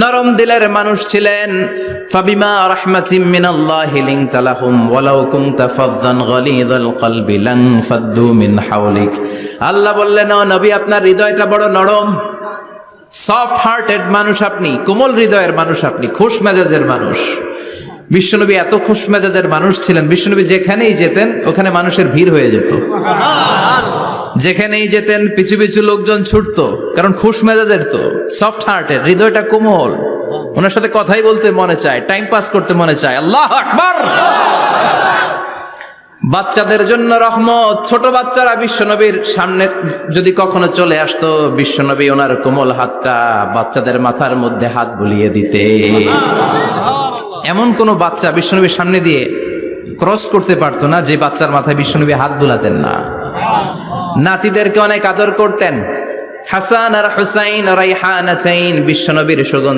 নরম দিলের মানুষ ছিলেন। ফাবিমা রাহমাতিম মিনাল্লাহি লিনতা লাহুম ওয়ালাউ কুনতা ফাযযান গালিযাল কলবি লানফাদ্দু মিন হাওলিক। আল্লাহ বললেন, ও নবী, আপনার হৃদয়টা বড় নরম, সফট হার্টেড মানুষ আপনি, কোমল হৃদয়ের মানুষ আপনি, খুশ মেজাজের মানুষ। বিশ্বনবী এত খুশ মেজাজের মানুষ ছিলেন, বিশ্বনবী যেখানেই যেতেন ওখানে মানুষের ভিড় হয়ে যেত। যেখানেই যেতেন পিছু পিছু লোকজন ছুটতো, কারণ খুশ মেজাজের তো, সফট হার্টেড, হৃদয়টা কোমল, ওনার সাথে কথাই বলতে মনে চায়, টাইম পাস করতে মনে চায়। আল্লাহু আকবার। বাচ্চাদের জন্য রহমত। ছোট বাচ্চারা বিশ্বনবীর সামনে যদি কখনো চলে আসতো, বিশ্বনবী ওনার কোমল হাতটা বাচ্চাদের মাথার মধ্যে হাত বুলিয়ে দিতে। এমন কোন বাচ্চা বিশ্বনবীর সামনে দিয়ে ক্রস করতে পারতো না যে বাচ্চার মাথায় বিশ্বনবী হাত বুলাতেন না। নাতিদেরকে অনেক আদর করতেন। হাসান আর হুসাইন রাইহানাতাইন, বিশ্বনবীর সুগন্ধি